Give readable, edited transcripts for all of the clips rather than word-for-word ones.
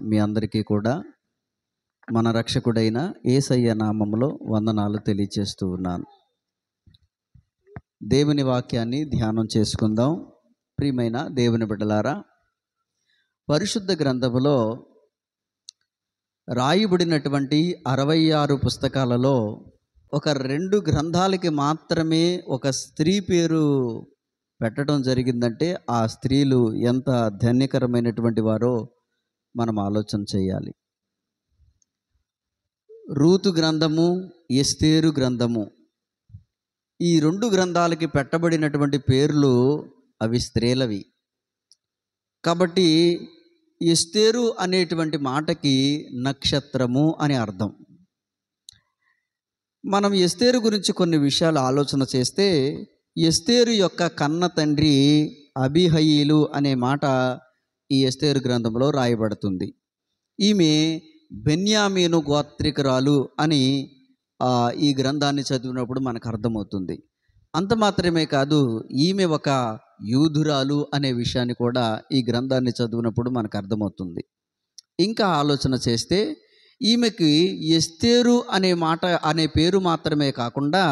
మీ అందరికీ కూడా మన రక్షకుడైన యేసయ్య నామములో వందనాలు తెలియచేస్తూ ఉన్నాను. దేవుని వాక్యాన్ని ధ్యానం చేసుకుందాం. ప్రియమైన దేవుని బిడ్డలారా, పరిశుద్ధ గ్రంథములో రాయబడినటువంటి 66 పుస్తకాలలో ఒక 2 గ్రంథాలకి మాత్రమే ఒక స్త్రీ పేరు పెట్టడం జరిగిందంటే ఆ స్త్రీలు ఎంత ధన్యకరమైనటువంటి వారో మనం ఆలోచన చేయాలి. రూతు గ్రంథము, ఎస్తేరు గ్రంథము, ఈ 2 గ్రంథాలకి పెట్టబడినటువంటి పేర్లు అవి స్త్రీలవి. కాబట్టి ఎస్తేరు అనేటువంటి మాటకి నక్షత్రము అని అర్థం. మనం ఎస్తేరు గురించి కొన్ని విషయాలు ఆలోచన చేస్తే, ఎస్తేరు యొక్క కన్న తండ్రి అబీహయీలు అనే మాట ఈ ఎస్తేరు గ్రంథంలో రాయబడుతుంది. ఈమె బెన్యామీను గోత్రికురాలు అని ఈ గ్రంథాన్ని చదివినప్పుడు మనకు అర్థమవుతుంది. అంత మాత్రమే కాదు, ఈమె ఒక యూదురాలు అనే విషయాన్ని కూడా ఈ గ్రంథాన్ని చదివినప్పుడు మనకు అర్థమవుతుంది. ఇంకా ఆలోచన చేస్తే ఈమెకి ఎస్తేరు అనే పేరు మాత్రమే కాకుండా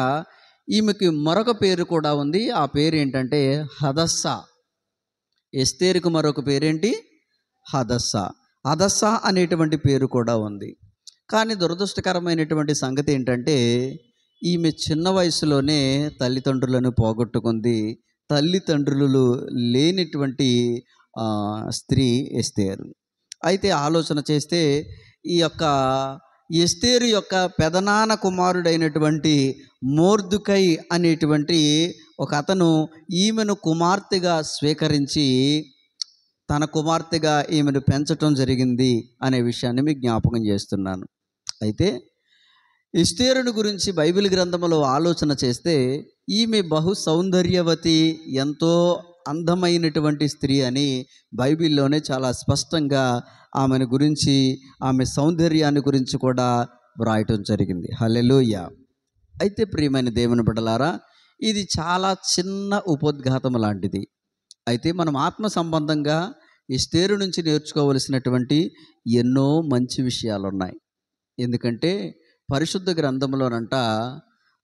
ఈమెకి మరొక పేరు కూడా ఉంది. ఆ పేరు ఏంటంటే హదస్సా. ఎస్తేరుకు మరొక పేరేంటి? హదస్సా. హదస్సా అనేటువంటి పేరు కూడా ఉంది. కానీ దురదృష్టకరమైనటువంటి సంగతి ఏంటంటే, ఈమె చిన్న వయసులోనే తల్లిదండ్రులను పోగొట్టుకుంది. తల్లిదండ్రులు లేనిటువంటి స్త్రీ ఎస్తేరు. అయితే ఆలోచన చేస్తే ఈ యొక్క ఎస్తేరు యొక్క పెదనాన్న కుమారుడైనటువంటి మొర్దెకై అనేటువంటి ఒక అతను ఈమెను కుమార్తెగా స్వీకరించి తన కుమార్తెగా ఈమెను పెంచటం జరిగింది అనే విషయాన్ని మీకు జ్ఞాపకం చేస్తున్నాను. అయితే ఎస్తేరుని గురించి బైబిల్ గ్రంథంలో ఆలోచన చేస్తే ఈమె బహు సౌందర్యవతి, ఎంతో అందమైనటువంటి స్త్రీ అని బైబిల్లోనే చాలా స్పష్టంగా ఆమెను గురించి, ఆమె సౌందర్యాన్ని గురించి కూడా వ్రాయటం జరిగింది. హల్లెలూయా. అయితే ప్రియమైన దేవుని బిడ్డలారా, ఇది చాలా చిన్న ఉపోద్ఘాతం లాంటిది. అయితే మనం ఆత్మ సంబంధంగా ఎస్తేరు నుంచి నేర్చుకోవలసినటువంటి ఎన్నో మంచి విషయాలు ఉన్నాయి. ఎందుకంటే పరిశుద్ధ గ్రంథంలోనంట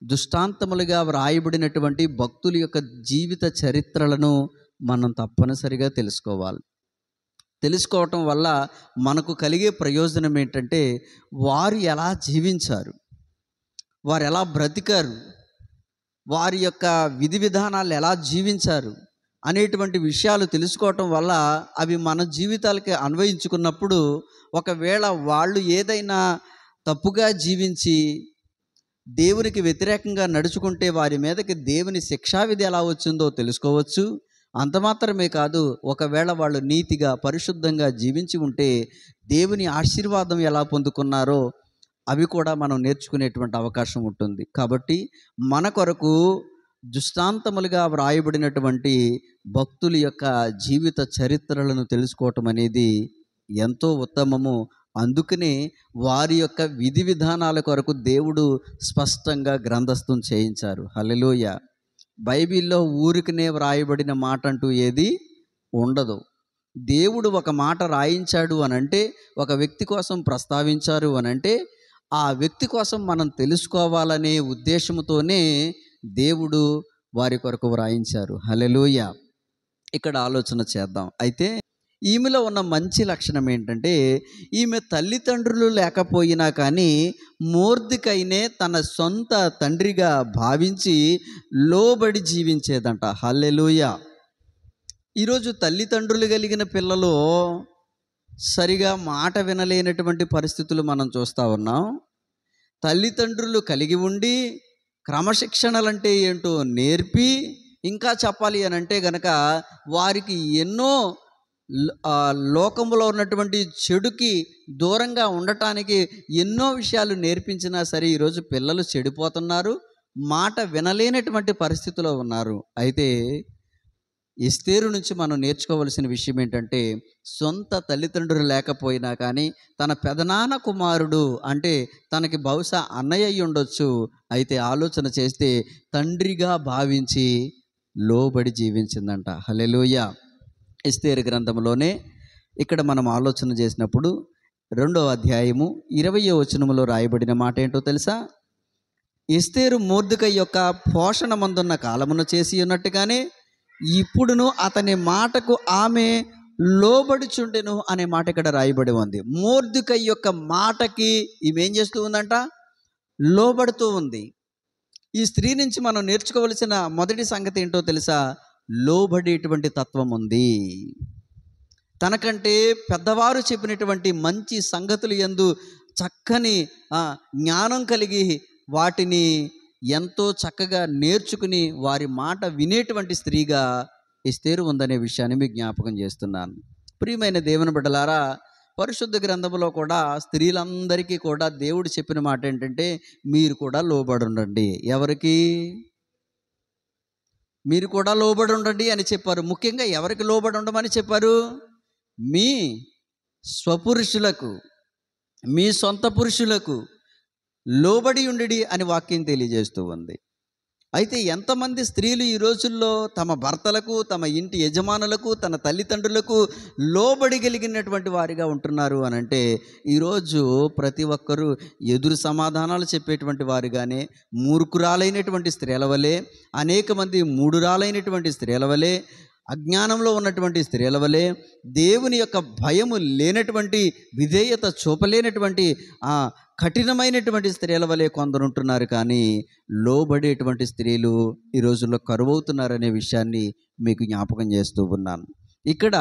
దృష్టాంతములుగా వ్రాయబడినటువంటి భక్తుల యొక్క జీవిత చరిత్రలను మనం తప్పనిసరిగా తెలుసుకోవాలి. తెలుసుకోవటం వల్ల మనకు కలిగే ప్రయోజనం ఏంటంటే, వారు ఎలా జీవించారు, వారు ఎలా బ్రతికారు, వారి యొక్క విధి విధానాలు ఎలా జీవించారు అనేటువంటి విషయాలు తెలుసుకోవటం వల్ల అవి మన జీవితాలకి అన్వయించుకున్నప్పుడు, ఒకవేళ వాళ్ళు ఏదైనా తప్పుగా జీవించి దేవునికి వ్యతిరేకంగా నడుచుకుంటే వారి మీదకి దేవుని శిక్షావిధి ఎలా వచ్చిందో తెలుసుకోవచ్చు. అంత మాత్రమే కాదు, ఒకవేళ వాళ్ళు నీతిగా పరిశుద్ధంగా జీవించి ఉంటే దేవుని ఆశీర్వాదం ఎలా పొందుకున్నారో అవి కూడా మనం నేర్చుకునేటువంటి అవకాశం ఉంటుంది. కాబట్టి మన కొరకు దృష్టాంతములుగా వ్రాయబడినటువంటి భక్తుల యొక్క జీవిత చరిత్రలను తెలుసుకోవటం అనేది ఎంతో ఉత్తమము. అందుకనే వారి యొక్క విధి విధానాల కొరకు దేవుడు స్పష్టంగా గ్రంథస్థం చేయించారు. హల్లెలూయా. బైబిల్లో ఊరికనే వ్రాయబడిన మాట అంటూ ఏది ఉండదు. దేవుడు ఒక మాట రాయించాడు అనంటే, ఒక వ్యక్తి కోసం ప్రస్తావించారు అనంటే, ఆ వ్యక్తి కోసం మనం తెలుసుకోవాలనే ఉద్దేశంతోనే దేవుడు వారి కొరకు వ్రాయించారు. హల్లెలూయా. ఇక్కడ ఆలోచన చేద్దాం. అయితే ఈమెలో ఉన్న మంచి లక్షణం ఏంటంటే, ఈమె తల్లిదండ్రులు లేకపోయినా కానీ మొర్దెకైనే తన సొంత తండ్రిగా భావించి లోబడి జీవించేదంట. హల్లెలూయా. ఈరోజు తల్లిదండ్రులు కలిగిన పిల్లలు సరిగా మాట వినలేనటువంటి పరిస్థితులు మనం చూస్తూ ఉన్నాం. తల్లిదండ్రులు కలిగి ఉండి క్రమశిక్షణలంటే ఏంటో నేర్పి, ఇంకా చెప్పాలి అని అంటే గనక వారికి ఎన్నో లోకంలో ఉన్నటువంటి చెడుకి దూరంగా ఉండటానికి ఎన్నో విషయాలు నేర్పించినా సరే ఈరోజు పిల్లలు చెడిపోతున్నారు, మాట వినలేనటువంటి పరిస్థితిలో ఉన్నారు. అయితే ఎస్తేరు నుంచి మనం నేర్చుకోవలసిన విషయం ఏంటంటే, సొంత తల్లిదండ్రులు లేకపోయినా కానీ తన పెదనాన్న కుమారుడు అంటే తనకి బహుశా అన్నయ్య అయి ఉండొచ్చు. అయితే ఆలోచన చేస్తే తండ్రిగా భావించి లోబడి జీవించిందంట. హల్లెలూయా. ఎస్తేరు గ్రంథంలోనే ఇక్కడ మనం ఆలోచన చేసినప్పుడు 2వ అధ్యాయము 20వ వచనములో రాయబడిన మాట ఏంటో తెలుసా? ఎస్తేరు మొర్దెకై యొక్క పోషణ మందున్న కాలమును చేసి ఉన్నట్టుగానే ఇప్పుడును అతని మాటకు ఆమె లోబడుచుండెను అనే మాట ఇక్కడ రాయబడి ఉంది. మొర్దెకై యొక్క మాటకి ఈమె ఏం చేస్తూ ఉందంట? లోబడుతూ ఉంది. ఈ స్త్రీ నుంచి మనం నేర్చుకోవలసిన మొదటి సంగతి ఏంటో తెలుసా? లోబడేటువంటి తత్వం ఉంది. తనకంటే పెద్దవారు చెప్పినటువంటి మంచి సంగతులు యందు చక్కని జ్ఞానం కలిగి వాటిని ఎంతో చక్కగా నేర్చుకుని వారి మాట వినేటువంటి స్త్రీగా ఎస్తేరు ఉందనే విషయాన్ని మీకు జ్ఞాపకం చేస్తున్నాను. ప్రియమైన దేవుని బిడ్డలారా, పరిశుద్ధ గ్రంథంలో కూడా స్త్రీలందరికీ కూడా దేవుడు చెప్పిన మాట ఏంటంటే, మీరు కూడా లోబడి ఉండండి. ఎవరికి? మీరు కూడా లోబడి ఉండండి అని చెప్పారు. ముఖ్యంగా ఎవరికి లోబడి ఉండమని చెప్పారు? మీ స్వపురుషులకు, మీ సొంత పురుషులకు లోబడి ఉండి అని వాక్యం తెలియజేస్తూ ఉంది. అయితే ఎంతమంది స్త్రీలు ఈ రోజుల్లో తమ భర్తలకు, తమ ఇంటి యజమానులకు, తన తల్లిదండ్రులకు లోబడి కలిగినటువంటి వారిగా ఉంటున్నారు అని అంటే, ఈరోజు ప్రతి ఒక్కరూ ఎదురు సమాధానాలు చెప్పేటువంటి వారుగానే, మూర్ఖురాలైనటువంటి స్త్రీల వలె, అనేక మంది మూఢురాలైనటువంటి స్త్రీల వలె, అజ్ఞానంలో ఉన్నటువంటి స్త్రీల వలె, దేవుని యొక్క భయము లేనటువంటి, విధేయత చూపలేనటువంటి కఠినమైనటువంటి స్త్రీల వలె కొందరు ఉంటున్నారు. కానీ లోబడేటువంటి స్త్రీలు ఈ రోజుల్లో కరువవుతున్నారనే విషయాన్ని మీకు జ్ఞాపకం చేస్తూ ఉన్నాను. ఇక్కడ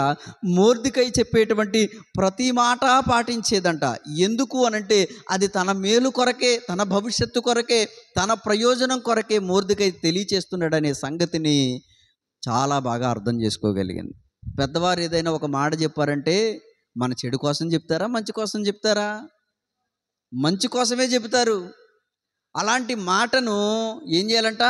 మొర్దెకై చెప్పేటువంటి ప్రతి మాట పాటించేదంట. ఎందుకు అనంటే, అది తన మేలు కొరకే, తన భవిష్యత్తు కొరకే, తన ప్రయోజనం కొరకే మొర్దెకై తెలియచేస్తున్నాడనే సంగతిని చాలా బాగా అర్థం చేసుకోగలిగింది. పెద్దవారు ఏదైనా ఒక మాట చెప్పారంటే మన చెడు కోసం చెప్తారా, మంచి కోసం చెప్తారా? మంచి కోసమే చెబుతారు. అలాంటి మాటను ఏం చేయాలంట?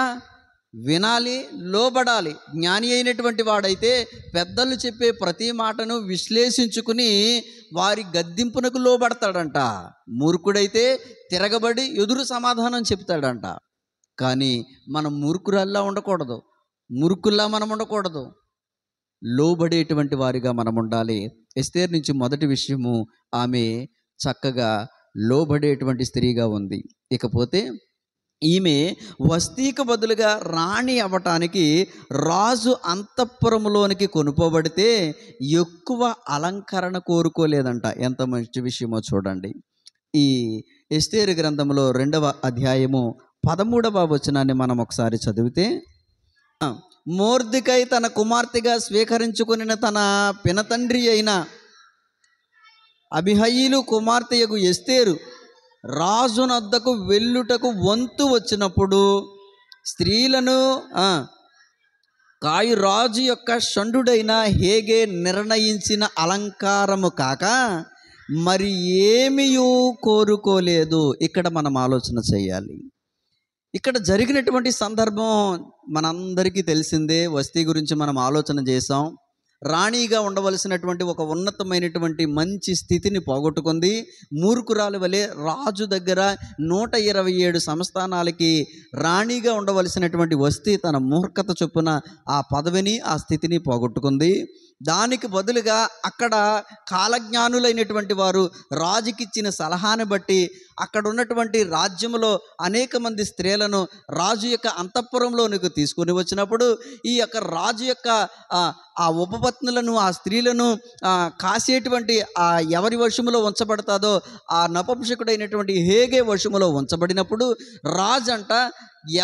వినాలి, లోబడాలి. జ్ఞాని అయినటువంటి వాడైతే పెద్దలు చెప్పే ప్రతి మాటను విశ్లేషించుకుని వారి గద్దింపునకు లోబడతాడంట. మూర్ఖుడైతే తిరగబడి ఎదురు సమాధానం చెప్తాడంట. కానీ మనం మూర్ఖురల్లా ఉండకూడదు, మురుకుల్లా మనం ఉండకూడదు, లోబడేటువంటి వారిగా మనం ఉండాలి. ఎస్తేరు నుంచి మొదటి విషయము, ఆమె చక్కగా లోబడేటువంటి స్త్రీగా ఉంది. ఇకపోతే ఈమె వస్తీకి బదులుగా రాణి అవ్వటానికి రాజు అంతఃపురములోనికి కొనుపోబడితే ఎక్కువ అలంకరణ కోరుకోలేదంట. ఎంత మంచి విషయమో చూడండి. ఈ ఎస్తేరు గ్రంథంలో 2వ అధ్యాయము 13వ వచనాన్ని మనం ఒకసారి చదివితే, మొర్దెకై తన కుమార్తెగా స్వీకరించుకుని తన పినతండ్రి అయిన అబీహయీలు కుమార్తెయగు ఎస్తేరు రాజునొద్దకు వెళ్ళుటకు వంతు వచ్చినప్పుడు స్త్రీలను కాయు రాజు యొక్క షండుడైన హేగే నిర్ణయించిన అలంకారము కాక మరి ఏమీయూ కోరుకోలేదు. ఇక్కడ మనం ఆలోచన చేయాలి. ఇక్కడ జరిగినటువంటి సందర్భం మనందరికీ తెలిసిందే. వస్తీ గురించి మనం ఆలోచన చేసాం. రాణిగా ఉండవలసినటువంటి ఒక ఉన్నతమైనటువంటి మంచి స్థితిని పోగొట్టుకుంది. మూర్ఖురాలి వలె రాజు దగ్గర 127 సంస్థానాలకి రాణిగా ఉండవలసినటువంటి వస్తీ తన మూర్ఖత చొప్పున ఆ పదవిని, ఆ స్థితిని పోగొట్టుకుంది. దానికి బదులుగా అక్కడ కాలజ్ఞానులైనటువంటి వారు రాజుకిచ్చిన సలహాను బట్టి అక్కడ ఉన్నటువంటి రాజ్యంలో అనేక మంది స్త్రీలను రాజు యొక్క అంతఃపురంలోనికి తీసుకొని వచ్చినప్పుడు ఈ యొక్క రాజు యొక్క ఆ ఉపపత్నులను, ఆ స్త్రీలను కాసేటువంటి ఎవరి వశములో ఉంచబడతాదో ఆ నపుంసకుడైనటువంటి హేగే వశములో ఉంచబడినప్పుడు రాజు అంట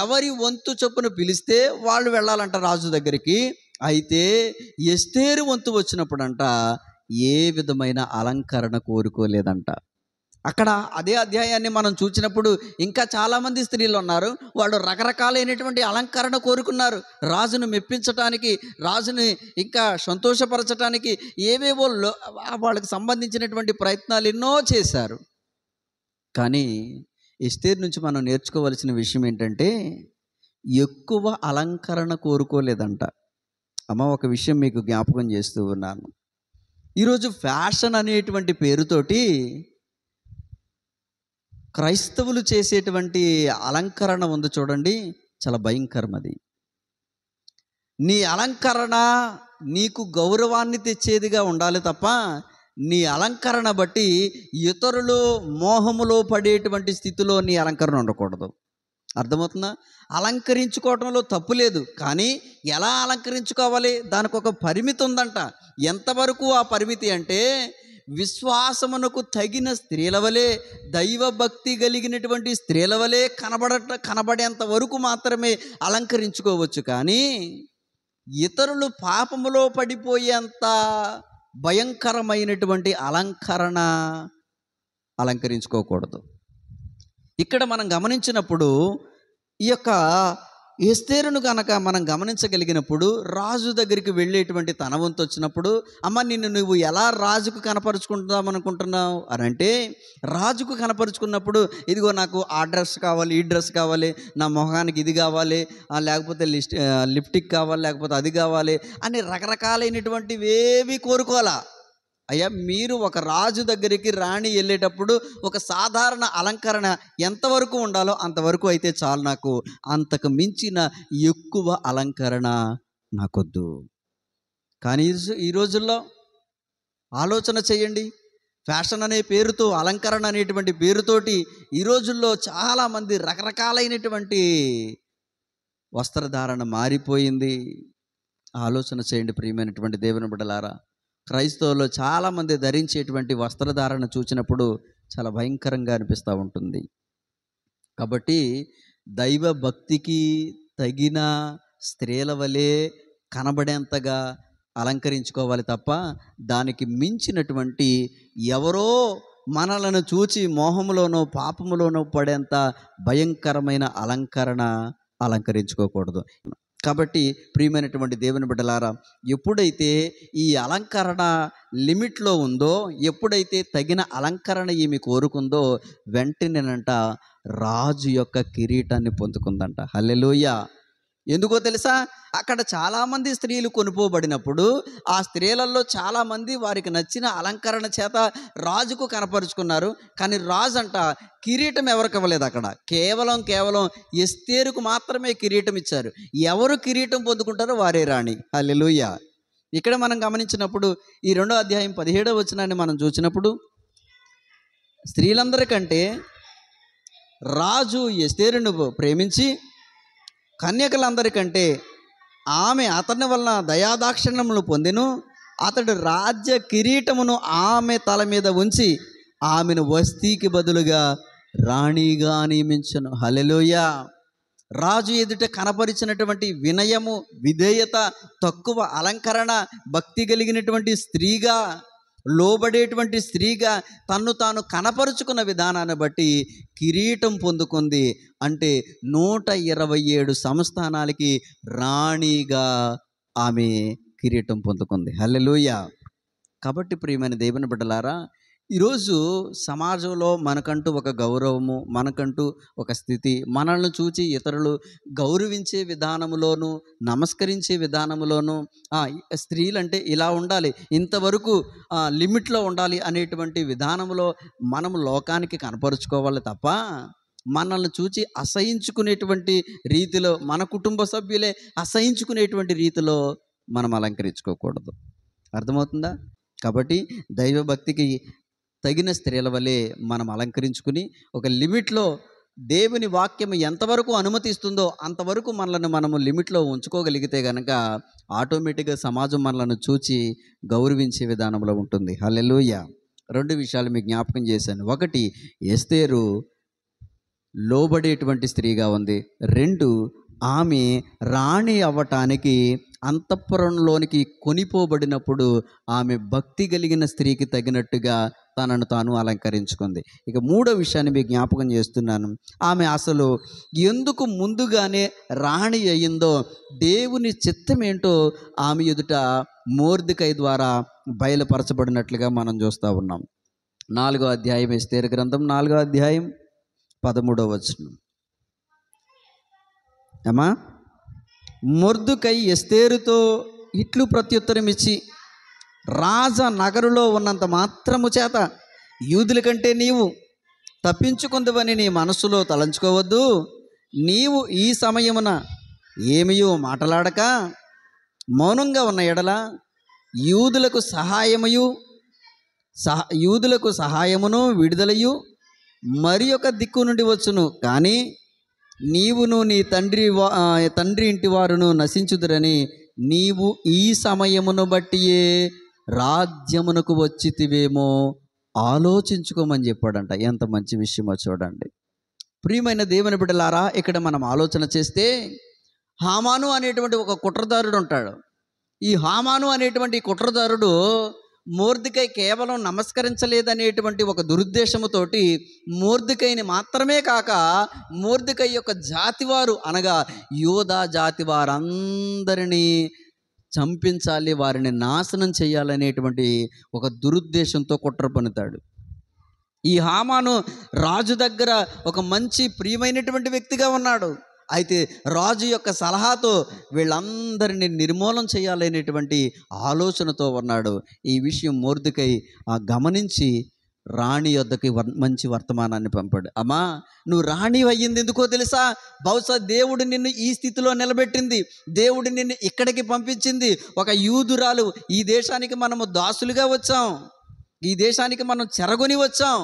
ఎవరి వంతు చొప్పున పిలిస్తే వాళ్ళు వెళ్ళాలంట రాజు దగ్గరికి. అయితే ఎస్తేరు వంతు వచ్చినప్పుడంట ఏ విధమైన అలంకరణ కోరుకోలేదంట. అక్కడ అదే అధ్యాయాన్ని మనం చూసినప్పుడు ఇంకా చాలామంది స్త్రీలు ఉన్నారు. వాళ్ళు రకరకాలైనటువంటి అలంకరణ కోరుకున్నారు. రాజును మెప్పించటానికి, రాజుని ఇంకా సంతోషపరచటానికి ఏవేవో వాళ్ళకి సంబంధించినటువంటి ప్రయత్నాలు ఎన్నో చేశారు. కానీ ఎస్తేరు నుంచి మనం నేర్చుకోవాల్సిన విషయం ఏంటంటే, ఎక్కువ అలంకరణ కోరుకోలేదంట. అమ్మ, ఒక విషయం మీకు జ్ఞాపకం చేస్తూ ఉన్నాను. ఈరోజు ఫ్యాషన్ అనేటువంటి పేరుతోటి క్రైస్తవులు చేసేటువంటి అలంకరణ ఉంది చూడండి, చాలా భయంకరం. అది నీ అలంకరణ నీకు గౌరవాన్ని తెచ్చేదిగా ఉండాలి తప్ప నీ అలంకరణ బట్టి ఇతరులు మోహములో పడేటువంటి స్థితిలో నీ అలంకరణ ఉండకూడదు. అర్థమవుతుందా? అలంకరించుకోవడంలో తప్పు లేదు, కానీ ఎలా అలంకరించుకోవాలి? దానికి ఒక పరిమితి ఉందంట. ఎంతవరకు ఆ పరిమితి అంటే, విశ్వాసమునకు తగిన స్త్రీల వలె, దైవభక్తి కలిగినటువంటి స్త్రీల వలె కనబడేంత వరకు మాత్రమే అలంకరించుకోవచ్చు. కానీ ఇతరులు పాపములో పడిపోయేంత భయంకరమైనటువంటి అలంకరించుకోకూడదు. ఇక్కడ మనం గమనించినప్పుడు ఈ యొక్క ఎస్తేరును కనుక మనం గమనించగలిగినప్పుడు, రాజు దగ్గరికి వెళ్ళేటువంటి తన వంతు వచ్చినప్పుడు, అమ్మ నిన్ను నువ్వు ఎలా రాజుకు కనపరుచుకుంటాం అనుకుంటున్నావు అని అంటే, రాజుకు కనపరుచుకున్నప్పుడు ఇదిగో నాకు ఆ డ్రెస్ కావాలి, ఈ డ్రెస్ కావాలి, నా మొహానికి ఇది కావాలి, లేకపోతే లిప్టిక్ కావాలి, లేకపోతే అది కావాలి అని రకరకాలైనటువంటివి ఏవి కోరుకోవాలా. అయ్యా, మీరు ఒక రాజు దగ్గరికి రాణి వెళ్ళేటప్పుడు ఒక సాధారణ అలంకరణ ఎంతవరకు ఉండాలో అంతవరకు అయితే చాలు నాకు, అంతకు మించిన ఎక్కువ అలంకరణ నాకొద్దు. కానీ ఈ రోజుల్లో ఆలోచన చేయండి, ఫ్యాషన్ అనే పేరుతో, అలంకరణ అనేటువంటి పేరుతోటి ఈ రోజుల్లో చాలామంది రకరకాలైనటువంటి వస్త్రధారణ మారిపోయింది. ఆలోచన చేయండి ప్రియమైనటువంటి దేవుని బిడ్డలారా. క్రైస్తవులు చాలామంది ధరించేటువంటి వస్త్రధారణ చూసినప్పుడు చాలా భయంకరంగా అనిపిస్తూ ఉంటుంది. కాబట్టి దైవ భక్తికి తగిన స్త్రీల వలె కనబడేంతగా అలంకరించుకోవాలి తప్ప, దానికి మించినటువంటి ఎవరో మనలను చూచి మోహములోనో పాపములోనో పడేంత భయంకరమైన అలంకరించుకోకూడదు. కాబట్టి ప్రియమైనటువంటి దేవుని బిడ్డలారా, ఎప్పుడైతే ఈ అలంకరణ లిమిట్లో ఉందో, ఎప్పుడైతే తగిన అలంకరణ ఈమె కోరుకుందో, వెంటనేనంట రాజు యొక్క కిరీటాన్ని పొందుకుందంట. హల్లెలూయా. ఎందుకో తెలుసా? అక్కడ చాలామంది స్త్రీలు కొనుపోబడినప్పుడు ఆ స్త్రీలలో చాలామంది వారికి నచ్చిన అలంకరణ చేత రాజుకు కనపరుచుకున్నారు. కానీ రాజు అంట కిరీటం ఎవరికి ఇవ్వలేదు. అక్కడ కేవలం ఎస్తేరుకు మాత్రమే కిరీటం ఇచ్చారు. ఎవరు కిరీటం పొందుకుంటారో వారే రాణి. హల్లెలూయా. ఇక్కడ మనం గమనించినప్పుడు ఈ 2వ అధ్యాయం 17వ వచనాన్ని మనం చూసినప్పుడు, స్త్రీలందరికంటే రాజు ఎస్తేరును ప్రేమించి కన్యకలందరికంటే ఆమె అతని వలన దయాదాక్షిణ్యములు పొందెను. అతడు రాజ్య కిరీటమును ఆమె తల మీద ఉంచి ఆమెను వస్తీకి బదులుగా రాణిగా నియమించెను. హల్లెలూయా. రాజు ఎదుట కనపరిచినటువంటి వినయము, విధేయత, తక్కువ అలంకరణ, భక్తి కలిగినటువంటి స్త్రీగా, లోబడేటువంటి స్త్రీగా తన్ను తాను కనపరుచుకున్న విధానాన్ని బట్టి కిరీటం పొందుకుంది. అంటే 127 సంస్థానాలకి రాణిగా ఆమె కిరీటం పొందుకుంది. హల్లెలూయా. కాబట్టి ప్రియమైన దేవుని బిడ్డలారా, ఈరోజు సమాజంలో మనకంటూ ఒక గౌరవము, మనకంటూ ఒక స్థితి, మనల్ని చూచి ఇతరులు గౌరవించే విధానములోను, నమస్కరించే విధానములోను, స్త్రీలంటే ఇలా ఉండాలి, ఇంతవరకు లిమిట్లో ఉండాలి అనేటువంటి విధానంలో మనం లోకానికి కనపరుచుకోవాలి తప్ప, మనల్ని చూచి అసహించుకునేటువంటి రీతిలో, మన కుటుంబ సభ్యులే అసహించుకునేటువంటి రీతిలో మనం అలంకరించుకోకూడదు. అర్థమవుతుందా? కాబట్టి దైవభక్తికి తగిన స్త్రీల వలె మనం అలంకరించుకుని, ఒక లిమిట్లో దేవుని వాక్యం ఎంతవరకు అనుమతిస్తుందో అంతవరకు మనము లిమిట్లో ఉంచుకోగలిగితే కనుక ఆటోమేటిక్గా సమాజం మనలను చూచి గౌరవించే విధానంలో ఉంటుంది. హల్లెలూయా. 2 విషయాలు మీకు జ్ఞాపకం చేశాను. 1, ఎస్తేరు లోబడేటువంటి స్త్రీగా ఉంది. 2, ఆమె రాణి అవ్వటానికి అంతఃపురంలోనికి కొనిపోబడినప్పుడు ఆమె భక్తి కలిగిన స్త్రీకి తగినట్టుగా తనను తాను అలంకరించుకుంది. ఇక 3వ విషయాన్ని మీకు జ్ఞాపకం చేస్తున్నాను. ఆమె అసలు ఎందుకు ముందుగానే రాణి అయ్యిందో, దేవుని చిత్తం ఏంటో ఆమె ఎదుట మొర్దెకై ద్వారా బయలుపరచబడినట్లుగా మనం చూస్తూ ఉన్నాం. 4వ అధ్యాయం, ఎస్తేరు గ్రంథం 4వ అధ్యాయం 13వ వచనం. ఏమా, మొర్దెకై ఎస్తేరుతో ఇట్లు ప్రత్యుత్తరం ఇచ్చి, రాజ నగరులో ఉన్నంత మాత్రము చేత యూదుల కంటే నీవు తప్పించుకుందువని నీ మనస్సులో తలంచుకోవద్దు. నీవు ఈ సమయమున ఏమియో మాటలాడక మౌనంగా ఉన్న ఎడల యూదులకు సహాయమయు యూదులకు సహాయమును విడుదలయు మరి ఒక దిక్కు నుండి వచ్చును, కానీ నీవును నీ తండ్రి ఇంటి వారును నశించుదురని నీవు ఈ సమయమును బట్టియే రాజ్యమునకు వచ్చితివేమో ఆలోచించుకోమని చెప్పాడంట. ఎంత మంచి విషయమో చూడండి. ప్రియమైన దేవుని బిడ్డలారా, ఇక్కడ మనం ఆలోచన చేస్తే హామాను అనేటువంటి ఒక కుట్రదారుడు ఉంటాడు. ఈ హామాను అనేటువంటి కుట్రదారుడు మొర్దెకై కేవలం నమస్కరించలేదనేటువంటి ఒక దురుద్దేశముతోటి మొర్దెకైని మాత్రమే కాక మొర్దెకై యొక్క జాతివారు అనగా యూదా జాతి వారందరినీ చంపించాలి, వారిని నాశనం చేయాలనేటువంటి ఒక దురుద్దేశంతో కుట్ర పన్నుతాడు. ఈ హామాను రాజు దగ్గర ఒక మంచి ప్రియమైనటువంటి వ్యక్తిగా ఉన్నాడు. అయితే రాజు యొక్క సలహాతో వీళ్ళందరినీ నిర్మూలన చేయాలనేటువంటి ఆలోచనతో ఉన్నాడు. ఈ విషయం మొర్దెకై గమనించి రాణి యొద్దకి మంచి వర్తమానాన్ని పంపాడు. అమ్మా, నువ్వు రాణి అయ్యింది ఎందుకో తెలుసా? బహుశా దేవుడు నిన్ను ఈ స్థితిలో నిలబెట్టింది, దేవుడు నిన్ను ఇక్కడికి పంపించింది. ఒక యూదురాలు, ఈ దేశానికి మనము దాసులుగా వచ్చాం, ఈ దేశానికి మనం చెరగొని వచ్చాం.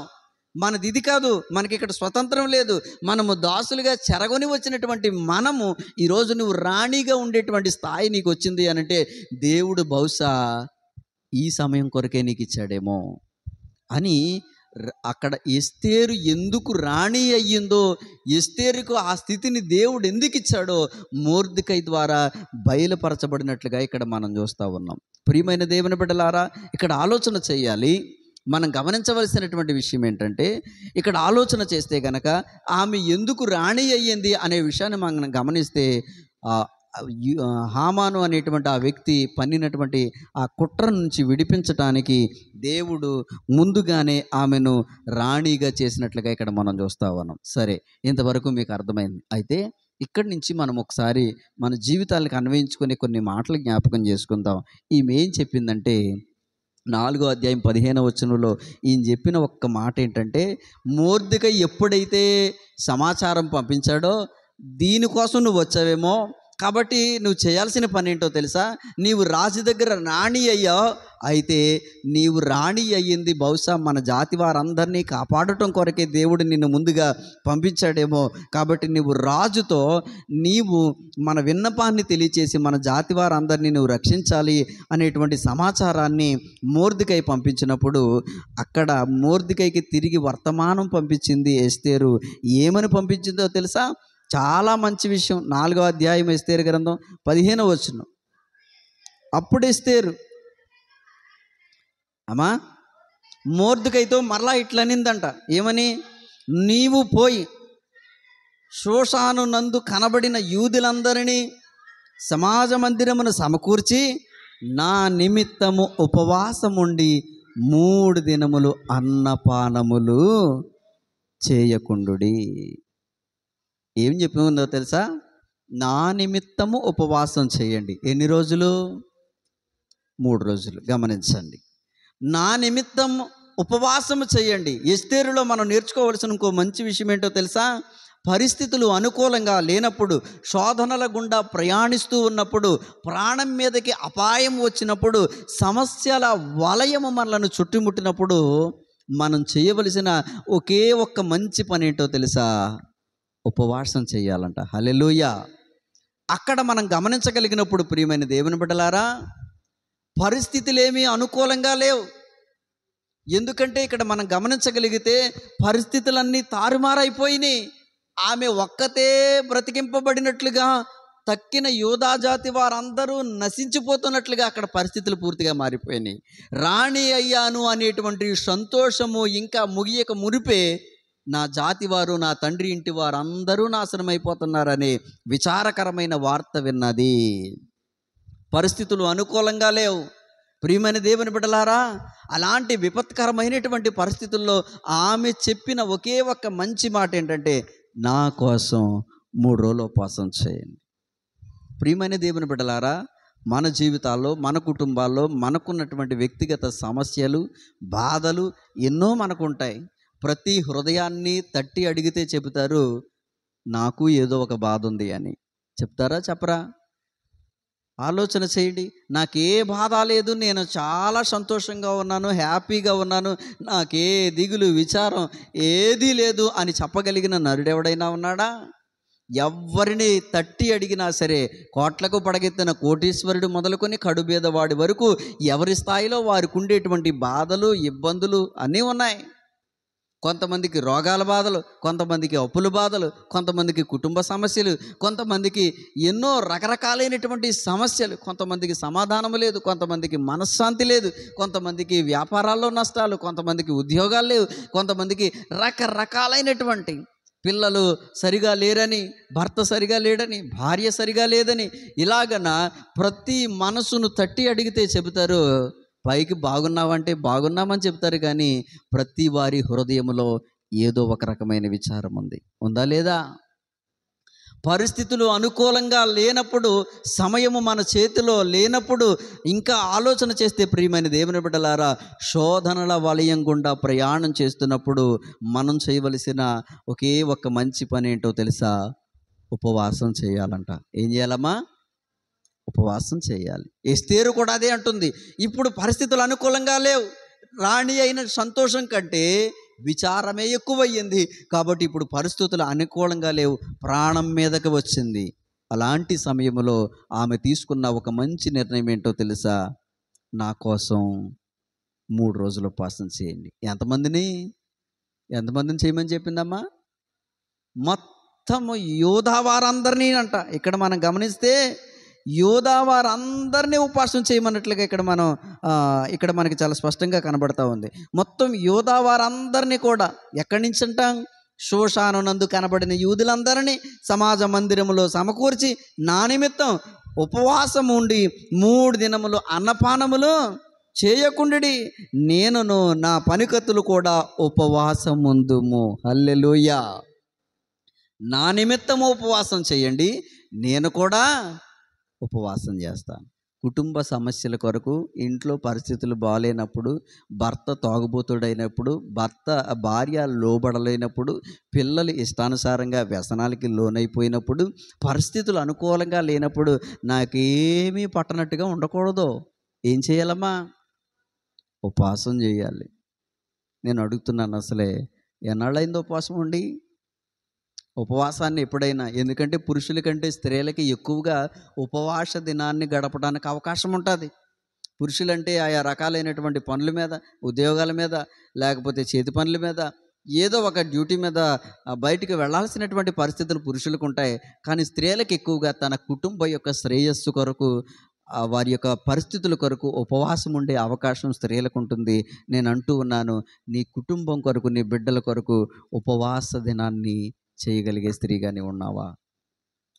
మనది ఇది కాదు, మనకి ఇక్కడ స్వతంత్రం లేదు, మనము దాసులుగా చెరగొని వచ్చినటువంటి మనము ఈరోజు నువ్వు రాణిగా ఉండేటువంటి స్థాయి నీకు వచ్చింది అనంటే దేవుడు బహుశా ఈ సమయం కొరకే నీకు ఇచ్చాడేమో అని అక్కడ ఎస్తేరు ఎందుకు రాణి అయ్యిందో, ఎస్తేరుకు ఆ స్థితిని దేవుడు ఎందుకు ఇచ్చాడో మొర్దెకై ద్వారా బయలుపరచబడినట్లుగా ఇక్కడ మనం చూస్తూ ఉన్నాం. ప్రియమైన దేవుని బిడ్డలారా, ఇక్కడ ఆలోచన చేయాలి. మనం గమనించవలసినటువంటి విషయం ఏంటంటే, ఇక్కడ ఆలోచన చేస్తే గనక ఆమె ఎందుకు రాణి అయ్యింది అనే విషయాన్ని మనం గమనిస్తే హామాను అనేటువంటి ఆ వ్యక్తి పన్నినటువంటి ఆ కుట్ర నుంచి విడిపించటానికి దేవుడు ముందుగానే ఆమెను రాణిగా చేసినట్లుగా ఇక్కడ మనం చూస్తూ ఉన్నాం. సరే, ఇంతవరకు మీకు అర్థమైంది. అయితే ఇక్కడి నుంచి మనం ఒకసారి మన జీవితాలకు అన్వయించుకునే కొన్ని మాటలు జ్ఞాపకం చేసుకుందాం. ఈమె ఏం చెప్పిందంటే 4వ అధ్యాయం 15వ వచనంలో ఈయన చెప్పిన ఒక్క మాట ఏంటంటే, మొర్దెకై ఎప్పుడైతే సమాచారం పంపించాడో దీనికోసం నువ్వు వచ్చావేమో, కాబట్టి నువ్వు చేయాల్సిన పని ఏంటో తెలుసా? నీవు రాజు దగ్గర రాణి అయ్యావు. అయితే నీవు రాణి అయ్యింది బహుశా మన జాతి వారందరినీ కాపాడటం కొరకే దేవుడు నిన్ను ముందుగా పంపించాడేమో. కాబట్టి నువ్వు రాజుతో నీవు మన విన్నపాన్ని తెలియచేసి మన జాతి వారందరినీ నువ్వు రక్షించాలి అనేటువంటి సమాచారాన్ని మొర్దెకై పంపించినప్పుడు అక్కడ మొర్దెకైకి తిరిగి వర్తమానం పంపించింది ఎస్తేరు. ఏమని పంపించిందో తెలుసా? చాలా మంచి విషయం. 4వ అధ్యాయం ఎస్తేరు గ్రంథం 15వ వచనం. అప్పుడు ఎస్తేరు అమ్మా మొర్దెకైతో మరలా ఇట్లనిందంట. ఏమని? నీవు పోయి షూషాను నందు కనబడిన యూదులందరినీ సమాజ మందిరమును సమకూర్చి నా నిమిత్తము ఉపవాసముండి 3 దినములు అన్నపానములు చేయకుండుడి. ఏం చెప్పిందో తెలుసా? నా నిమిత్తము ఉపవాసం చేయండి. ఎన్ని రోజులు? 3 రోజులు. గమనించండి, నా నిమిత్తం ఉపవాసము చేయండి. ఎస్తేరులో మనం నేర్చుకోవాల్సిన ఇంకో మంచి విషయం ఏంటో తెలుసా? పరిస్థితులు అనుకూలంగా లేనప్పుడు, శోధనల గుండా ప్రయాణిస్తూ ఉన్నప్పుడు, ప్రాణం మీదకి అపాయం వచ్చినప్పుడు, సమస్యల వలయము మనలను చుట్టుముట్టినప్పుడు మనం చేయవలసిన ఒకే ఒక్క మంచి పని ఏంటో తెలుసా? ఉపవాసం చేయాలంట. హల్లెలూయా. అక్కడ మనం గమనించగలిగినప్పుడు ప్రియమైన దేవుని బిడ్డలారా, పరిస్థితులేమీ అనుకూలంగా లేవు. ఎందుకంటే ఇక్కడ మనం గమనించగలిగితే పరిస్థితులన్నీ తారుమారైపోయినాయి. ఆమె ఒక్కతే బ్రతికింపబడినట్లుగా, తక్కిన యూదా జాతి వారందరూ నశించిపోతున్నట్లుగా అక్కడ పరిస్థితులు పూర్తిగా మారిపోయినాయి. రాణి అయ్యాను అనేటువంటి సంతోషము ఇంకా ముగియక మురిపే నా జాతి వారు, నా తండ్రి ఇంటి వారు అందరూ నాశనం అయిపోతున్నారనే విచారకరమైన వార్త విన్నది. పరిస్థితులు అనుకూలంగా లేవు. ప్రియమైన దేవుని బిడ్డలారా, అలాంటి విపత్కరమైనటువంటి పరిస్థితుల్లో ఆమె చెప్పిన ఒకే ఒక్క మంచి మాట ఏంటంటే, నా కోసం 3 రోజులు ఉపవాసం చేయండి. ప్రియమైన దేవుని బిడ్డలారా, మన జీవితాల్లో, మన కుటుంబాల్లో మనకున్నటువంటి వ్యక్తిగత సమస్యలు, బాధలు ఎన్నో మనకుంటాయి. ప్రతి హృదయాన్ని తట్టి అడిగితే చెబుతారు, నాకు ఏదో ఒక బాధ ఉంది అని. చెప్తారా? చెప్పరా? ఆలోచన చేయండి. నాకే బాధ లేదు, నేను చాలా సంతోషంగా ఉన్నాను, హ్యాపీగా ఉన్నాను, నాకే దిగులు విచారం ఏదీ లేదు అని చెప్పగలిగిన నరుడెవడైనా ఉన్నాడా? ఎవ్వరిని తట్టి అడిగినా సరే, కోట్లకు పడగెత్తిన కోటీశ్వరుడు మొదలుకొని కడుబేదవాడి వరకు ఎవరి స్థాయిలో వారికి ఉండేటువంటి బాధలు, ఇబ్బందులు అన్నీ ఉన్నాయి. కొంతమందికి రోగాల బాధలు, కొంతమందికి అప్పుల బాధలు, కొంతమందికి కుటుంబ సమస్యలు, కొంతమందికి ఎన్నో రకరకాలైనటువంటి సమస్యలు, కొంతమందికి సమాధానం లేదు, కొంతమందికి మనశ్శాంతి లేదు, కొంతమందికి వ్యాపారాల్లో నష్టాలు, కొంతమందికి ఉద్యోగాలు లేవు, కొంతమందికి రకరకాలైనటువంటి పిల్లలు సరిగా లేరని, భర్త సరిగా లేడని, భార్య సరిగా లేదని, ఇలాగన ప్రతి మనసును తట్టి అడిగితే చెబుతారు, పైకి బాగున్నావంటే బాగున్నామని చెప్తారు, కానీ ప్రతి వారి హృదయంలో ఏదో ఒక రకమైన విచారం ఉంది. ఉందా లేదా? పరిస్థితులు అనుకూలంగా లేనప్పుడు, సమయము మన చేతిలో లేనప్పుడు ఇంకా ఆలోచన చేస్తే, ప్రియమైన దేవుని బిడ్డలారా, శోధనల వలయం గుండా ప్రయాణం చేస్తున్నప్పుడు మనం చేయవలసిన ఒకే ఒక్క మంచి పని ఏంటో తెలుసా? ఉపవాసం చేయాలంట. ఏం చేయాలమ్మా? ఉపవాసం చేయాలి. ఎస్తేరు కూడా అదే అంటుంది. ఇప్పుడు పరిస్థితులు అనుకూలంగా లేవు, రాణి అయిన సంతోషం కంటే విచారమే ఎక్కువయ్యింది, కాబట్టి ఇప్పుడు పరిస్థితులు అనుకూలంగా లేవు, ప్రాణం మీదకి వచ్చింది. అలాంటి సమయంలో ఆమె తీసుకున్న ఒక మంచి నిర్ణయం ఏంటో తెలుసా? నా కోసం 3 రోజులు ఉపవాసం చేయండి. ఎంతమందిని చేయమని చెప్పిందమ్మా? మొత్తము యూదా వారందరినీ అంట. ఇక్కడ మనం గమనిస్తే యూదా వారందరినీ ఉపవాసం చేయమన్నట్లుగా ఇక్కడ మనకి చాలా స్పష్టంగా కనబడతా ఉంది. మొత్తం యూదా వారందరినీ కూడా ఎక్కడి నుంచి అంటాం? షోషాను నందు కనబడిన యూదులందరినీ సమాజ మందిరములో సమకూర్చి నా నిమిత్తం ఉపవాసం ఉండి 3 దినములు అన్నపానములు చేయకుండుడి, నేనును నా పనికత్తులు కూడా ఉపవాసం ఉందుము. హల్లెలూయా. నా నిమిత్తము ఉపవాసం చేయండి, నేను కూడా ఉపవాసం చేస్తాను. కుటుంబ సమస్యల కొరకు, ఇంట్లో పరిస్థితులు బాగాలేనప్పుడు, భర్త తాగుబోతుడైనప్పుడు, భార్య లోబడలేనప్పుడు, పిల్లలు ఇష్టానుసారంగా వ్యసనాలకి లోనైపోయినప్పుడు, పరిస్థితులు అనుకూలంగా లేనప్పుడు నాకేమీ పట్టనట్టుగా ఉండకూడదు. ఏం చేయాలమ్మా? ఉపవాసం చేయాలి. నేను అడుగుతున్నాను, అసలే ఎన్నాళ్ళైంది ఉపవాసం ఉండి? ఉపవాసాన్ని ఎప్పుడైనా, ఎందుకంటే పురుషుల కంటే స్త్రీలకి ఎక్కువగా ఉపవాస దినాన్ని గడపడానికి అవకాశం ఉంటుంది. పురుషులంటే ఆయా రకాలైనటువంటి పనుల మీద, ఉద్యోగాల మీద, లేకపోతే చేతి పనుల మీద, ఏదో ఒక డ్యూటీ మీద బయటికి వెళ్ళాల్సినటువంటి పరిస్థితులు పురుషులకు ఉంటాయి. కానీ స్త్రీలకు ఎక్కువగా తన కుటుంబం యొక్క శ్రేయస్సు కొరకు, వారి యొక్క పరిస్థితుల కొరకు ఉపవాసం ఉండే అవకాశం స్త్రీలకు ఉంటుంది. నేను అంటూ ఉన్నాను, నీ కుటుంబం కొరకు, నీ బిడ్డల కొరకు ఉపవాస దినాన్ని చేయగలిగే స్త్రీగానే ఉన్నావా?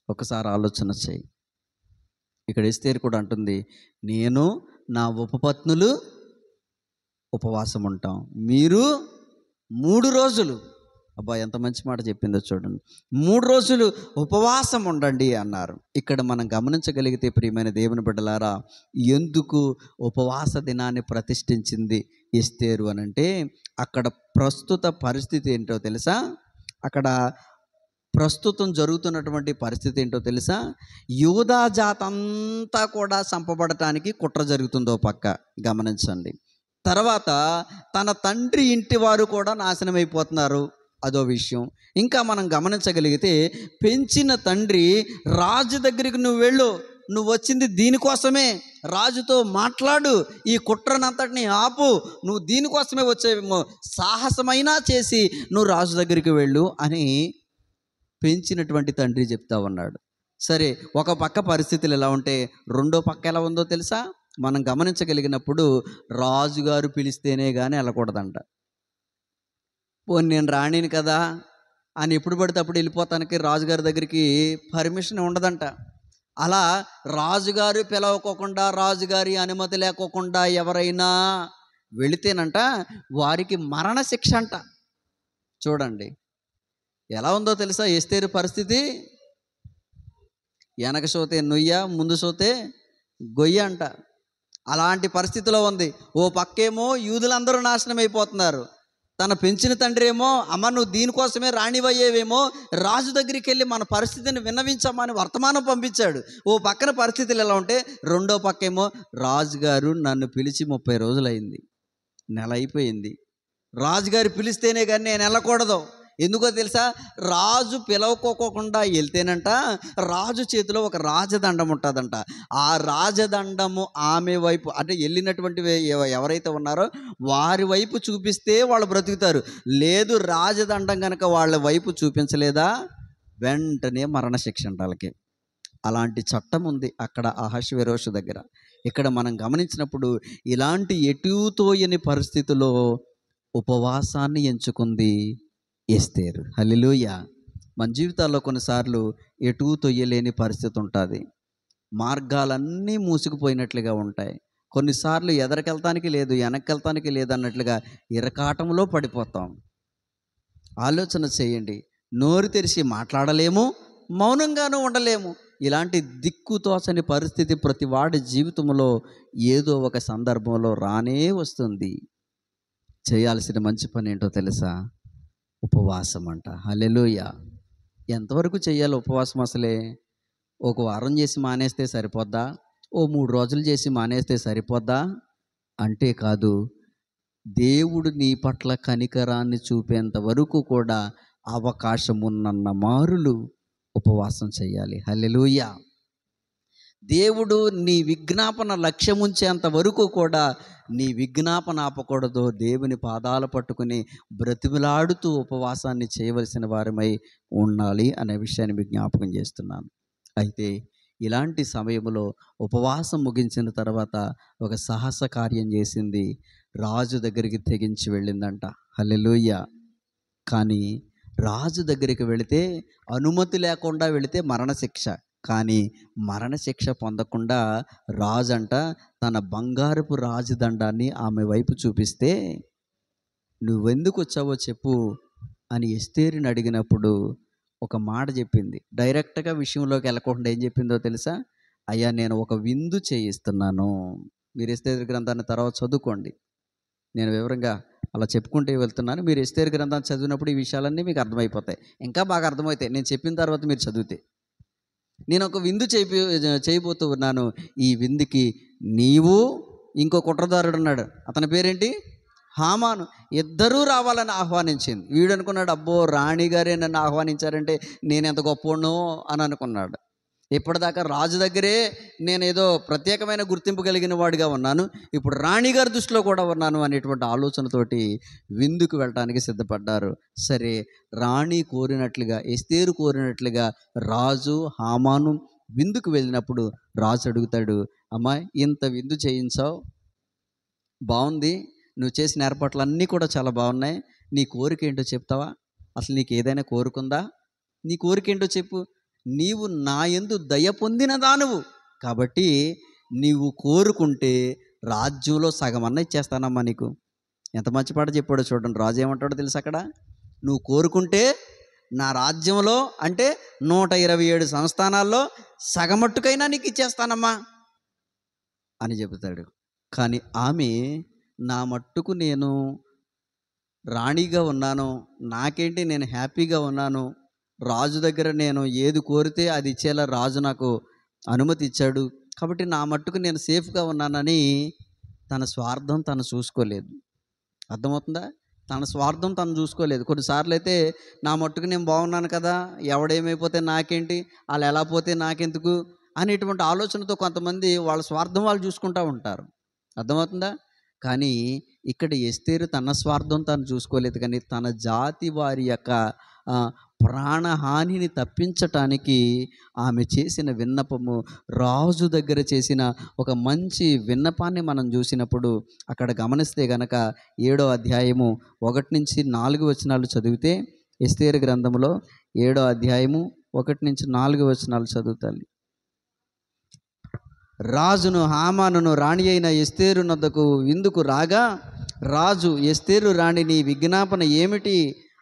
ఒకసారి ఆలోచన చేయి. ఇక్కడ ఎస్తేరు కూడా అంటుంది, నేను నా ఉపపత్నులు ఉపవాసం ఉంటాం, మీరు 3 రోజులు. అబ్బా, ఎంత మంచి మాట చెప్పిందో చూడండి. 3 రోజులు ఉపవాసం ఉండండి అన్నారు. ఇక్కడ మనం గమనించగలిగితే, ప్రియమైన దేవుని బిడ్డలారా, ఎందుకు ఉపవాస దినాన్ని ప్రతిష్ఠించింది ఎస్తేరు అనంటే, అక్కడ ప్రస్తుత పరిస్థితి ఏంటో తెలుసా? అక్కడ ప్రస్తుతం జరుగుతున్నటువంటి పరిస్థితి ఏంటో తెలుసా? యూదా జాతంతా కూడా చంపబడటానికి కుట్ర జరుగుతుందో పక్క గమనించండి. తర్వాత తన తండ్రి ఇంటి వారు కూడా నాశనం అయిపోతున్నారు, అదో విషయం. ఇంకా మనం గమనించగలిగితే, పెంచిన తండ్రి రాజు దగ్గరికి నువ్వు వెళ్ళు, నువ్వు వచ్చింది దీనికోసమే, రాజుతో మాట్లాడు, ఈ కుట్రనంతటిని ఆపు, నువ్వు దీనికోసమే వచ్చేవేమో, సాహసమైనా చేసి నువ్వు రాజు దగ్గరికి వెళ్ళు అని పెంచినటువంటి తండ్రి చెప్తా ఉన్నాడు. సరే, ఒక పక్క పరిస్థితులు ఎలా ఉంటే, రెండో పక్క ఎలా ఉందో తెలుసా? మనం గమనించగలిగినప్పుడు రాజుగారు పిలిస్తేనే కానీ వెళ్ళకూడదంట. పోనీ నేను రాణిని కదా అని ఎప్పుడు పడితే అప్పుడు వెళ్ళిపోతానికి రాజుగారి దగ్గరికి పర్మిషన్ ఉండదంట. అలా రాజుగారు పిలవకోకుండా, రాజుగారి అనుమతి లేకోకుండా ఎవరైనా వెళితేనంట వారికి మరణ శిక్ష అంట. చూడండి ఎలా ఉందో తెలుసా ఎస్తేరు పరిస్థితి? వెనక సోతే నుయ్య, ముందు సోతే గొయ్య అంట. అలాంటి పరిస్థితిలో ఉంది. ఓ పక్కేమో యూదులందరూ నాశనం అయిపోతున్నారు, తన పెంచిన తండ్రి ఏమో, అమ్మ నువ్వు దీనికోసమే రాణివయ్యేవేమో, రాజు దగ్గరికి వెళ్ళి మన పరిస్థితిని విన్నవించమని వర్తమానం పంపించాడు. ఓ పక్కన పరిస్థితులు ఎలా ఉంటే, రెండో పక్క ఏమో రాజుగారు నన్ను పిలిచి 30 రోజులైంది, నెల అయిపోయింది, రాజుగారు పిలిస్తేనే కానీ నేను వెళ్ళకూడదు. ఎందుకో తెలుసా? రాజు పిలవకోకుండా వెళ్తేనంట రాజు చేతిలో ఒక రాజదండం ఉంటుందంట. ఆ రాజదండము ఆమె వైపు, అంటే వెళ్ళినటువంటి ఎవరైతే ఉన్నారో వారి వైపు చూపిస్తే వాళ్ళు బ్రతుకుతారు. లేదు రాజదండం కనుక వాళ్ళ వైపు చూపించలేదా వెంటనే మరణశిక్ష అంట వాళ్ళకి. అలాంటి చట్టం ఉంది అక్కడ అహష్వేరోషు దగ్గర. ఇక్కడ మనం గమనించినప్పుడు ఇలాంటి ఎటుతోయని పరిస్థితుల్లో ఉపవాసాన్ని ఎంచుకుంది ఎస్తేరు. హల్లెలూయా. మన జీవితాల్లో కొన్నిసార్లు ఎటూ తొయ్యలేని పరిస్థితి ఉంటుంది. మార్గాలన్నీ మూసుకుపోయినట్లుగా ఉంటాయి. కొన్నిసార్లు ఎదరికెళ్తానికి లేదు, వెనక్కెళ్తానికి లేదు అన్నట్లుగా ఇరకాటంలో పడిపోతాం. ఆలోచన చేయండి. నోరు తెరిచి మాట్లాడలేము, మౌనంగానూ ఉండలేము. ఇలాంటి దిక్కుతోచని పరిస్థితి ప్రతి వాడి జీవితంలో ఏదో ఒక సందర్భంలో రానే వస్తుంది. చేయాల్సిన మంచి పని ఏంటో తెలుసా? ఉపవాసం అంట. హల్లెలూయా. ఎంతవరకు చేయాలి ఉపవాసం? అసలే ఒక వారం చేసి మానేస్తే సరిపోద్దా? ఓ 3 రోజులు చేసి మానేస్తే సరిపోద్దా? అంటే కాదు. దేవుడు నీ పట్ల కనికరాన్ని చూపేంత వరకు కూడా అవకాశం ఉన్నన్న మారులు ఉపవాసం చేయాలి. హల్లెలూయా. దేవుడు నీ విజ్ఞాపన లక్ష్యం ఉంచేంత వరకు కూడా నీ విజ్ఞాపన ఆపకూడదు. దేవుని పాదాలు పట్టుకుని బ్రతిమిలాడుతూ ఉపవాసాన్ని చేయవలసిన వారమై ఉండాలి అనే విషయాన్ని మీకు జ్ఞాపకం చేస్తున్నాను. అయితే ఇలాంటి సమయంలో ఉపవాసం ముగించిన తర్వాత ఒక సాహస కార్యం చేసింది. రాజు దగ్గరికి తెగించి వెళ్ళిందంట. హల్లెలూయా. కానీ రాజు దగ్గరికి వెళితే, అనుమతి లేకుండా వెళితే మరణశిక్ష. కానీ మరణశిక్ష పొందకుండా రాజంట తన బంగారపు రాజదండాన్ని ఆమె వైపు చూపిస్తే, నువ్వెందుకు వచ్చావో చెప్పు అని ఎస్తేరుని అడిగినప్పుడు ఒక మాట చెప్పింది. డైరెక్ట్గా విషయంలోకి వెళ్ళకుండా ఏం చెప్పిందో తెలుసా? అయ్యా నేను ఒక విందు చేయిస్తున్నాను. మీరు ఎస్తేరు గ్రంథాన్ని తర్వాత చదువుకోండి. నేను వివరంగా అలా చెప్పుకుంటూ వెళ్తున్నాను. మీరు ఎస్తేరు గ్రంథాన్ని చదివినప్పుడు ఈ విషయాలన్నీ మీకు అర్థమైపోతాయి. ఇంకా బాగా అర్థమవుతాయి నేను చెప్పిన తర్వాత మీరు చదివితే. నేను ఒక విందు చేయబోతూ ఉన్నాను. ఈ విందుకి నీవు, ఇంకో కుట్రదారుడు ఉన్నాడు, అతని పేరేంటి? హామాను. ఇద్దరూ రావాలని ఆహ్వానించింది. వీడు అనుకున్నాడు, అబ్బో రాణిగారే నన్ను ఆహ్వానించారంటే నేను ఎంత గొప్పనో అని అనుకున్నాడు. ఇప్పటిదాకా రాజు దగ్గరే నేను ఏదో ప్రత్యేకమైన గుర్తింపు కలిగిన వాడిగా ఉన్నాను, ఇప్పుడు రాణిగారి దృష్టిలో కూడా ఉన్నాను అనేటువంటి ఆలోచనతోటి విందుకు వెళ్ళటానికి సిద్ధపడ్డారు. సరే, రాణి కోరినట్లుగా, ఎస్తేరు కోరినట్లుగా రాజు హామాను విందుకు వెళ్ళినప్పుడు రాజు అడుగుతాడు, అమ్మా ఇంత విందు చేయించావు, బాగుంది, నువ్వు చేసిన ఏర్పాట్లన్నీ కూడా చాలా బాగున్నాయి, నీ కోరిక ఏంటో చెప్తావా? అసలు నీకు ఏదైనా కోరుకుందా? నీ కోరిక ఏంటో చెప్పు. నీవు నా యందు దయ పొందిన దానువు కాబట్టి నీవు కోరుకుంటే రాజ్యంలో సగమన్నా ఇచ్చేస్తానమ్మా నీకు. ఎంత మంచి పాట చెప్పాడో చూడండి. రాజు ఏమంటాడో తెలుసు అక్కడ? నువ్వు కోరుకుంటే నా రాజ్యంలో, అంటే 127 సంస్థానాల్లో సగమట్టుకైనా నీకు ఇచ్చేస్తానమ్మా అని చెబుతాడు. కానీ ఆమె, నా మట్టుకు నేను రాణిగా ఉన్నాను, నాకేంటి, నేను హ్యాపీగా ఉన్నాను, రాజు దగ్గర నేను ఏది కోరితే అది ఇచ్చేలా రాజు నాకు అనుమతి ఇచ్చాడు, కాబట్టి నా మట్టుకు నేను సేఫ్గా ఉన్నానని తన స్వార్థం తను చూసుకోలేదు. అర్థమవుతుందా? తన స్వార్థం తను చూసుకోలేదు. కొన్నిసార్లు అయితే నా మట్టుకు నేను బాగున్నాను కదా, ఎవడేమైపోతే నాకేంటి, వాళ్ళు ఎలా పోతే నాకెందుకు అనేటువంటి ఆలోచనతో కొంతమంది వాళ్ళ స్వార్థం వాళ్ళు చూసుకుంటూ ఉంటారు. అర్థమవుతుందా? కానీ ఇక్కడ ఎస్తేరు తన స్వార్థం తను చూసుకోలేదు, కానీ తన జాతి వారి యొక్క ప్రాణహానిని తప్పించటానికి ఆమె చేసిన విన్నపము, రాజు దగ్గర చేసిన ఒక మంచి విన్నపాన్ని మనం చూసినప్పుడు అక్కడ గమనిస్తే గనక 7వ అధ్యాయము 1-4 వచనాలు చదివితే, ఎస్తేరు గ్రంథంలో 7వ అధ్యాయము 1-4 వచనాలు చదువుతాలి. రాజును హామానును రాణి అయిన ఎస్తేరు నొద్దకు విందుకు రాగా, రాజు, ఎస్తేరు రాణి, నీ విజ్ఞాపన ఏమిటి?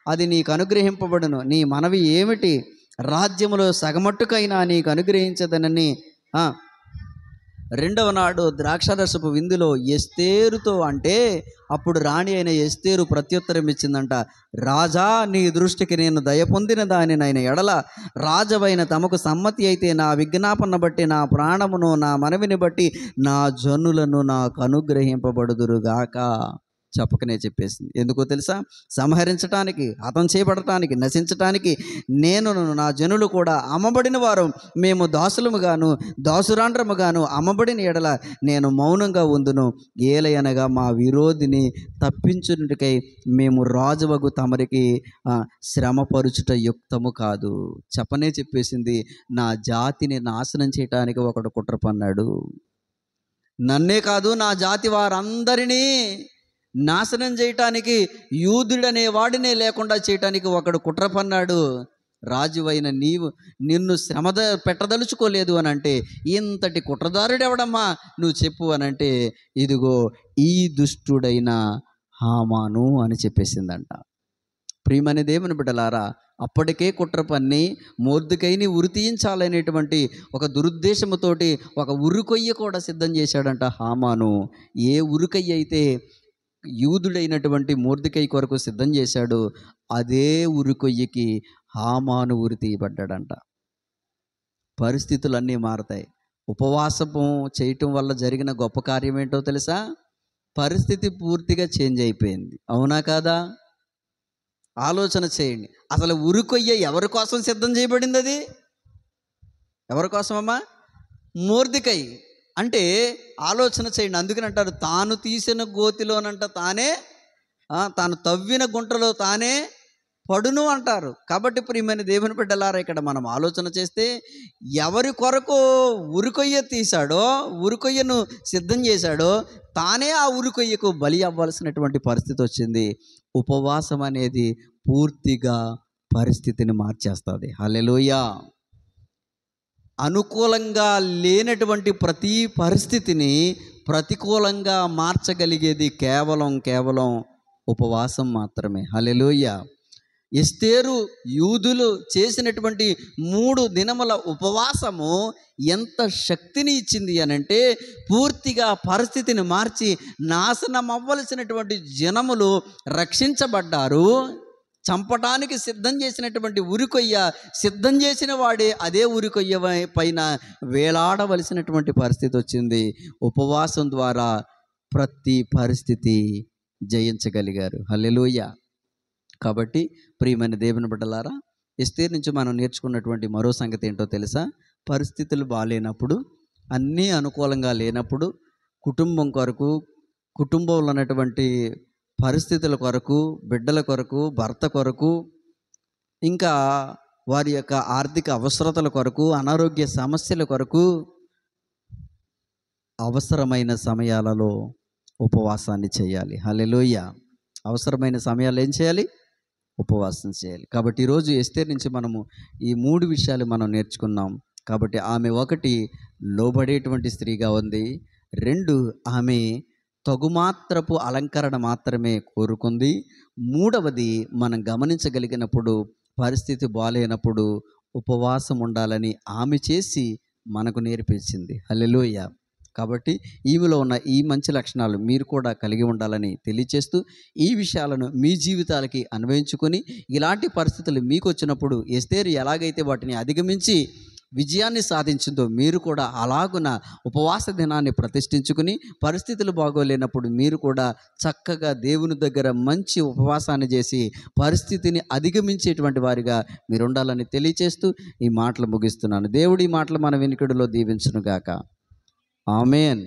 అది నీకు అనుగ్రహింపబడును. నీ మనవి ఏమిటి? రాజ్యములో సగమట్టుకైనా నీకు అనుగ్రహించదనని రెండవ నాడు ద్రాక్షారసపు విందులో ఎస్తేరుతో అంటే అప్పుడు రాణి అయిన ఎస్తేరు ప్రత్యుత్తరం ఇచ్చిందంట, రాజా, నీ దృష్టికి నేను దయ పొందిన దానినైన ఎడల రాజవైన తమకు సమ్మతి అయితే నా విజ్ఞాపన బట్టి నా ప్రాణమును నా మనవిని బట్టి నా జనులను నాకు అనుగ్రహింపబడుదురుగాక. చెప్పకనే చెప్పేసింది. ఎందుకో తెలుసా? సంహరించటానికి, హతం చేయబడటానికి, నశించటానికి నేను నా జనులు కూడా అమ్మబడిన వారు మేము దాసులముగాను దాసురాండ్రముగాను అమ్మబడిన ఎడల నేను మౌనంగా ఉందును. ఏలయనగా మా విరోధిని తప్పించుటకై మేము రాజువగు తమరికి శ్రమపరుచుట యుక్తము కాదు. చెప్పనే చెప్పేసింది. నా జాతిని నాశనం చేయటానికి ఒకడు కుట్ర పన్నాడు. నన్నే కాదు, నా జాతి వారందరినీ నాశనం చేయటానికి, యూదుడనే వాడినే లేకుండా చేయటానికి ఒకడు కుట్ర పన్నాడు. రాజువైన నిన్ను శ్రమ పెట్టదలుచుకోలేదు అని అంటే, ఇంతటి కుట్రదారుడెవడమ్మా నువ్వు చెప్పు అని అంటే, ఇదిగో ఈ దుష్టుడైన హామాను అని చెప్పేసిందంట. ప్రియమైన దేవుని బిడ్డలారా, అప్పటికే కుట్ర పన్ని మొర్దెకైని ఉరి తీయించాలనేటువంటి ఒక దురుద్దేశముతోటి ఒక ఉరికొయ్య కూడా సిద్ధం చేశాడంట హామాను. ఏ ఉరికొయ్య అయితే యూదుడైనటువంటి మొర్దెకై కొరకు సిద్ధం చేశాడు, అదే ఉరికొయ్యకి హామాను ఉరి తీయబడ్డాడంట. పరిస్థితులన్నీ మారతాయి. ఉపవాసము చేయటం వల్ల జరిగిన గొప్ప కార్యం ఏంటో తెలుసా? పరిస్థితి పూర్తిగా చేంజ్ అయిపోయింది. అవునా కాదా? ఆలోచన చేయండి. అసలు ఉరికొయ్య ఎవరి కోసం సిద్ధం చేయబడింది? అది ఎవరి కోసమమ్మా? మొర్దెకై. అంటే ఆలోచన చేయండి. అందుకని అంటారు, తాను తీసిన గోతిలోనంట తానే, తాను తవ్విన గుంటలో తానే పడును అంటారు. కాబట్టి ప్రియమైన దేవుని బిడ్డలారా, ఇక్కడ మనం ఆలోచన చేస్తే ఎవరి కొరకు ఉరికొయ్య తీశాడో, ఉరికొయ్యను సిద్ధం చేశాడో, తానే ఆ ఉరికొయ్యకు బలి అవ్వాల్సినటువంటి పరిస్థితి వచ్చింది. ఉపవాసం అనేది పూర్తిగా పరిస్థితిని మార్చేస్తుంది. హల్లెలూయా. అనుకూలంగా లేనటువంటి ప్రతి పరిస్థితిని ప్రతికూలంగా మార్చగలిగేది కేవలం ఉపవాసం మాత్రమే. హల్లెలూయా. ఎస్తేరు యూదులు చేసినటువంటి 3 దినముల ఉపవాసము ఎంత శక్తిని ఇచ్చింది అనంటే, పూర్తిగా పరిస్థితిని మార్చి నాశనం అవ్వలసినటువంటి జనములు రక్షించబడ్డారు. చంపటానికి సిద్ధం చేసినటువంటి ఉరికొయ్య సిద్ధం చేసిన వాడే అదే ఉరికొయ్య పైన వేలాడవలసినటువంటి పరిస్థితి వచ్చింది. ఉపవాసం ద్వారా ప్రతి పరిస్థితి జయించగలిగారు. హల్లెలూయా. కాబట్టి ప్రియమైన దేవుని బిడ్డలారా, ఎస్తేరు నుంచి మనం నేర్చుకున్నటువంటి మరో సంగతి ఏంటో తెలుసా? పరిస్థితులు బాగాలేనప్పుడు, అన్నీ అనుకూలంగా లేనప్పుడు, కుటుంబం కొరకు, కుటుంబంలో ఉన్నటువంటి పరిస్థితుల కొరకు, బిడ్డల కొరకు, భర్త కొరకు, ఇంకా వారి యొక్క ఆర్థిక అవసరతల కొరకు, అనారోగ్య సమస్యల కొరకు అవసరమైన సమయాలలో ఉపవాసాన్ని చేయాలి. హల్లెలూయా. అవసరమైన సమయాలు ఏం చేయాలి? ఉపవాసం చేయాలి. కాబట్టి ఈరోజు ఎస్తేరు నుంచి మనము ఈ 3 విషయాలు మనం నేర్చుకున్నాం. కాబట్టి ఆమె 1 లోబడేటువంటి స్త్రీగా ఉంది. 2 ఆమె తగుమాత్రపు అలంకరణ మాత్రమే కోరుకుంది. 3వది మనం గమనించగలిగినప్పుడు, పరిస్థితి బాలేనప్పుడు ఉపవాసం ఉండాలని ఆమె చేసి మనకు నేర్పించింది. హల్లెలూయా. కాబట్టి ఈమెలో ఉన్న ఈ మంచి లక్షణాలు మీరు కూడా కలిగి ఉండాలని తెలియచేస్తూ, ఈ విషయాలను మీ జీవితాలకి అన్వయించుకొని, ఇలాంటి పరిస్థితులు మీకు వచ్చినప్పుడు ఎస్తేరు ఎలాగైతే వాటిని అధిగమించి విజయాన్ని సాధించిందో, మీరు కూడా అలాగున ఉపవాస దినాన్ని ప్రతిష్ఠించుకుని, పరిస్థితులు బాగోలేనప్పుడు మీరు కూడా చక్కగా దేవుని దగ్గర మంచి ఉపవాసాన్ని చేసి పరిస్థితిని అధిగమించేటువంటి వారిగా మీరు ఉండాలని తెలియచేస్తూ ఈ మాటలు ముగిస్తున్నాను. దేవుడి మాటలు మన వినికిడిలో దీవించునుగాక. ఆమేన్.